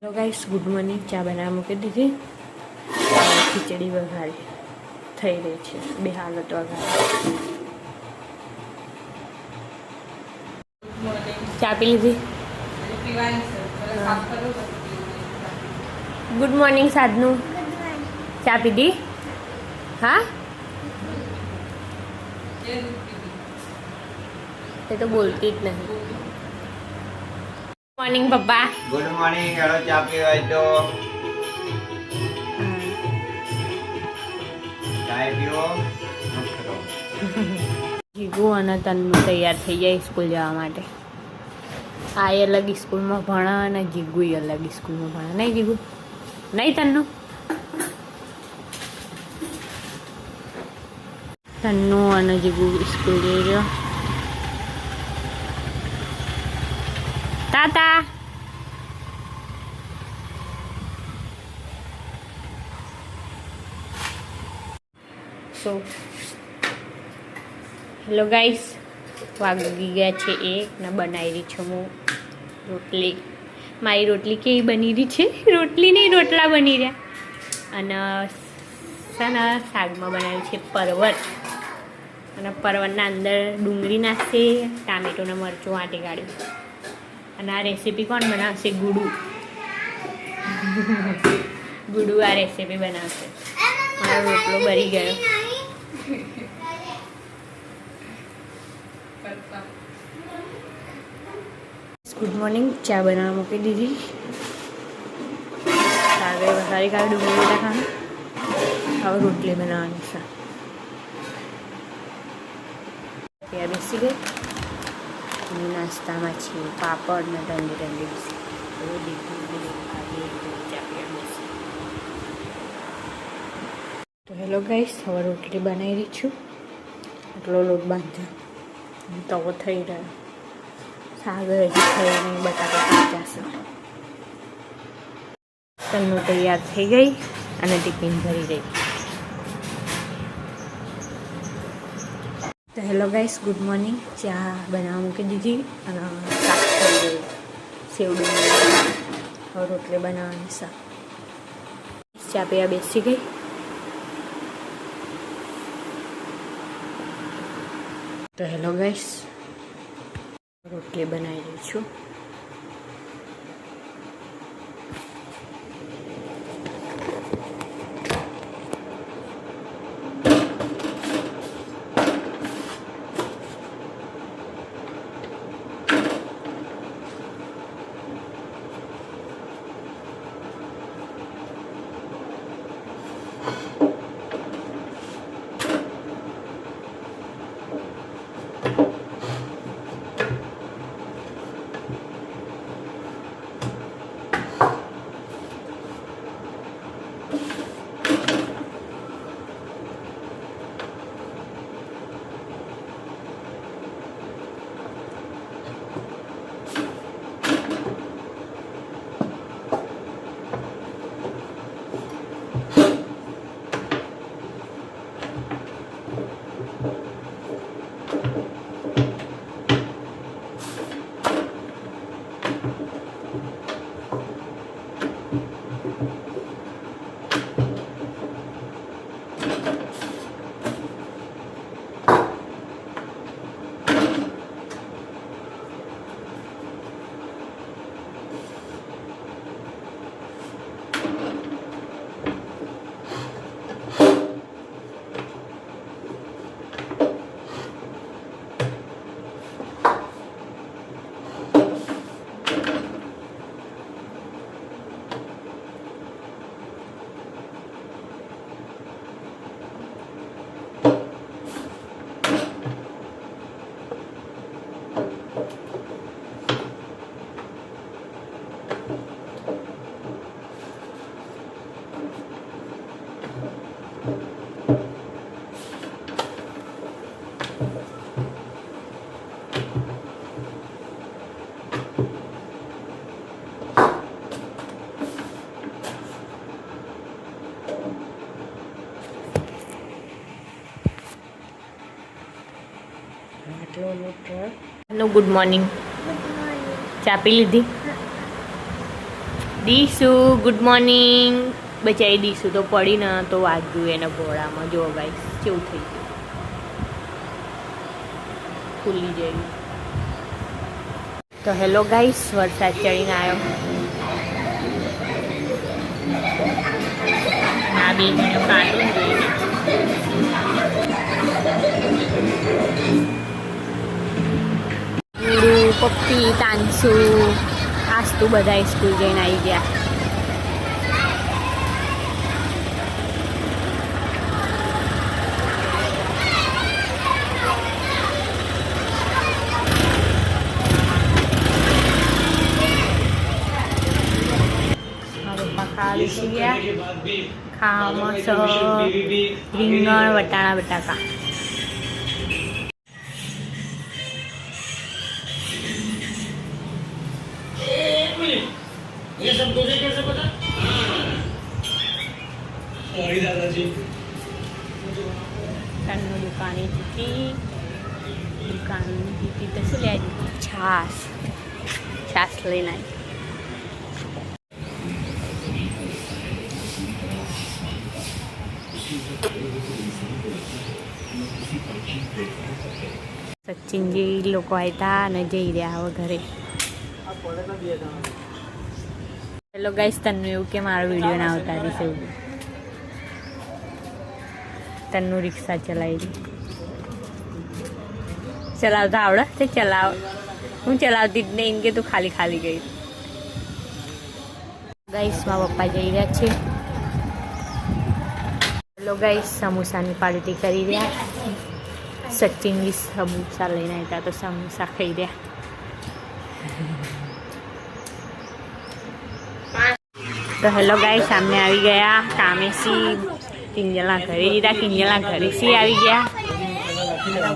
Hello guys, good morning. चा बनावવા મૂકી દીધી। ખીચડી વઘારી થઈ રહી છે। બે હાલત વઘારી। ચા પી લીધી? ગુડ મોર્નિંગ સાધનું। ચા પીધી? હા, એ તો બોલતી જ નહીં। मॉर्निंग पप्पा। Good morning. हेलो चा पीवा तो चाय पीओ मत करो। जीगू અને તન્નુ તૈયાર થઈ જાય સ્કૂલ જવા માટે। આ અલગ સ્કૂલમાં ભણે અને જીગુ અલગ સ્કૂલમાં ભણે, નહીં જીગુ? નહીં તન્નુ? તન્નુ અને જીગુ સ્કૂલ જઈ રહ્યો। તાતા સો હેલો ગાઈસ, વાગી ગયા છે 1 ને બનાવી રહી છું હું રોટલી। મારી રોટલી કેવી બની રહી છે? રોટલી નહીં, રોટલા બની રહ્યા। અને શાના શાકમાં બનાવ્યું છે? પરવળ। અને પરવળના અંદર ડુંગળી નાખશે, ટામેટું ને મરચું વાટી કાઢ્યું। અને આ રેસીપી કોણ બનાવશે? ગુડુ। ગુડુ આ રેસીપી બનાવશે। મારો રોટલો બળી ગયો। Good morning. ચા બનાવવા મૂકી દીધી। સારી વઘારી કાઢી ડુંગળી નાખવાનું। હવે રોટલી બનાવવાની છે। ત્યાં બેસી ગઈ। નાસ્તામાં છે પાપડ ને ઠંડી તો હેલો ગાઈસ, હવે રોટલી બનાવી રહી છું। એટલો લોટ બાંધ્યો, તવો થઈ રહ્યો। સાગર હજી થઈ નહીં, બટાકા કાચા છે। તન્નુ તૈયાર થઈ ગઈ અને ટિફિન ભરી રહી। તો હેલો ગાઈસ, ગુડ મોર્નિંગ। ચા બનાવવા મૂકી દીધી અને શાક થઈ ગયું, સેવ ડુંગળી। હવે રોટલી બનાવવાની છે। ચા પીવા બેસી ગઈ। તો હેલો ગાઈસ, રોટલી બનાવી રહી છું। નો ગુડ મોર્નિંગ। ચા પી લીધી? દીસુ ગુડ મોર્નિંગ. બચારી દીસુ તો પડી ને તો વાગ્યું એના ઘોડામાં. જો ગાઈસ કેવું થઈ ગયું, ખુલ્લી જાય. તો હેલો ગાઈસ, વરસાદ ચડીને આવ્યો. ના બે કાર્ટૂન જોઈને ગુરુ પપ્પી તાંસુ આસ્તુ બધા સ્કૂલ જઈને આવી ગયા. ખાવામાં રીંગણ વટાણા બટાકા. ये सब तुझे कैसे पता? सॉरी दादाजी. દુકાને જીતી તો શું લે છાસ લઈને આવી. સચિનજી લોકો આવ્યા અને જઈ રહ્યા હવે ઘરે. હેલો ગાઈસ, તન્નું એવું કે મારો વિડીયો ના આવતા રહેશે એવું. તન્નું રિક્ષા ચલાવી ચલાવતા આવડે તે ચલાવ. હું ચલાવતી જ નહીં કે તું ખાલી ખાલી ગઈ. ગાઈસ મારા પપ્પા જઈ રહ્યા છે. હેલો ગાઈસ, સમોસાની પાર્ટી કરી રહ્યા. સચિનજી સમોસા લઈને આવ્યા તો સમોસા ખાઈ રહ્યા. તો હેલો ગાઈસ, સામે આવી ગયા કામેસી. કિંજલના ઘરે દીધા. કિંજલના ઘરે સી આવી ગયા.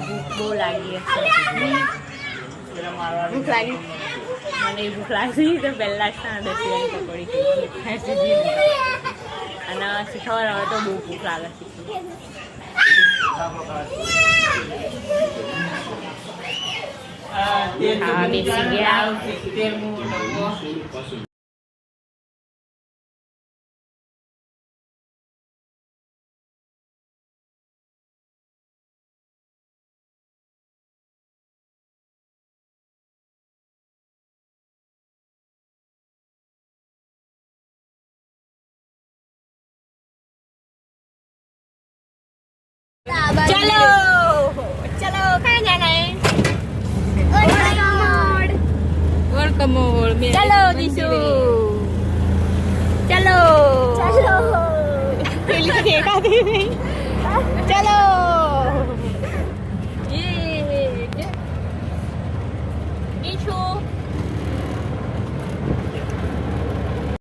ભૂખ બહુ લાગી હશે. ભૂખ લાગી મને ભૂખ લાગી તો પહેલાં જ 10 પકોડી ખાઈ અને શીખવા હવે તો બહુ ભૂખ લાગે છે. ખાવા બેસી ગયા. चलो चलो कहाँ जाना है? और कमोड़ में चलो दिशु चलो चलो देखा दे नहीं चलो ये दिशु.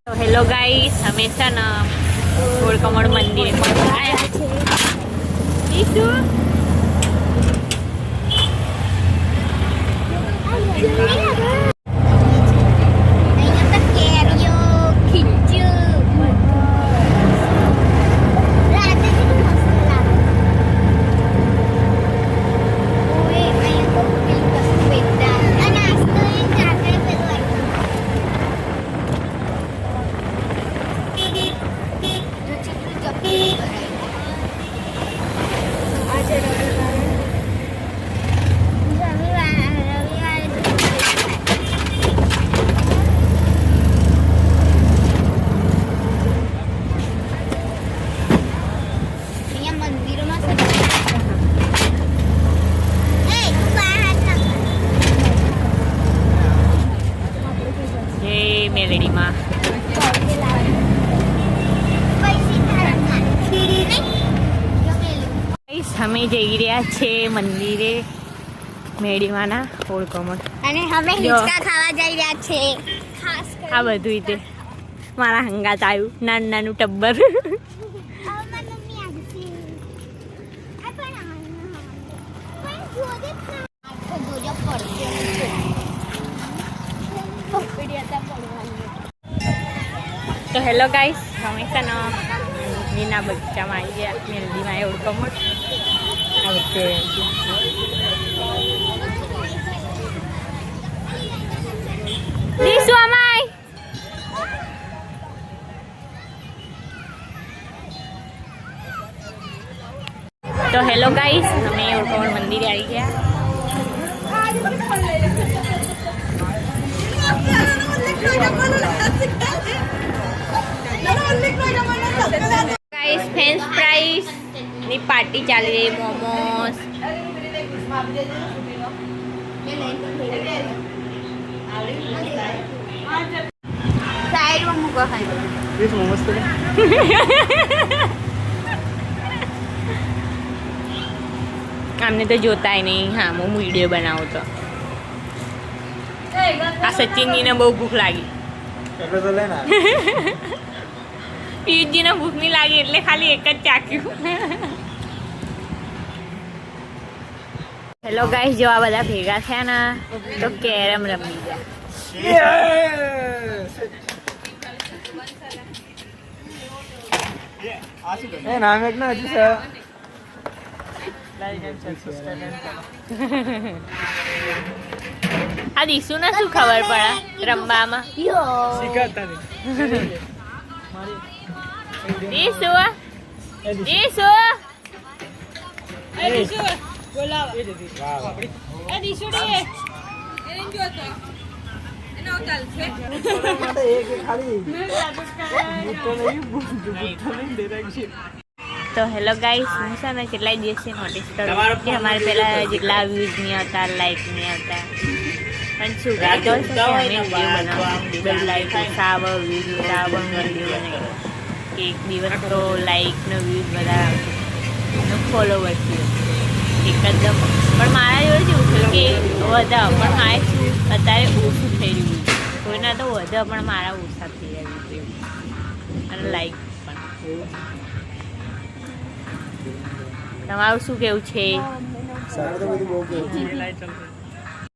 तो हेलो गाइस, हमेशा ना गोल कमोड़ मंदिर में आया है. Itu મેલડીમાં અમે જઈ રહ્યા છે મંદિરે મેડીમાના ઓળકોમણ. અને અમે હિંચકા ખાવા જઈ રહ્યા છે. ખાસ આ બધું રીતે મારા હંગાત આવ્યું નાનું નાનું ટબ્બર. તો હેલો ગાઈસ, હંમેશા ના મીના બગીચામાં આવી ગયા. મેલડીમાં એવું કમોટ આ વખતે દીસુ અમાય તો હેલો ગાઈસ, અમે ઓળખાણ મંદિરે આવી ગયા. ગાઈસ ફ્રેન્ચ ફ્રાઈસ ની પાર્ટી ચાલી રહી. મોમોસ સાઈડમાં મૂકો ખાઈ. અમને તો જોતાય નહીં. હા, હું વિડીયો બનાવું તો. આ સચિનજીને બહુ ભૂખ લાગી. પિયુષજીને ભૂખ નહીં લાગી એટલે ખાલી એક જ ચાખ્યું. હેલો ગાઈસ, જો આ બધા ભેગા થયા ને તો કેરમ રમી ગયા. આ દીસુ ને શું ખબર પડે રમવામાં? તો હેલો ગાઈસ, હું છે ને કેટલાય દિવસથી નોટિસ કરું કે અમારે પહેલાં જેટલા વ્યૂઝ નહીં આવતા, લાઈક નહીં આવતા, પણ શું કહેતો છે કે અમે વિડીયો બનાવશું, લાઈક ઓછા આવે, વ્યૂઝ ઓછા આવે, વિડીયો બનાવી એક દિવસ તો લાઈક ને વ્યૂઝ બધા આવશે, ફોલોવર્સ એકદમ. પણ મારા જોડે શું થયું કે વધા, પણ મારે શું અત્યારે ઓછું થઈ રહ્યું છે. કોઈના તો વધા પણ મારા ઓછા થઈ રહ્યા છે. અને લાઈક પણ. તમારું શું કેવું છે?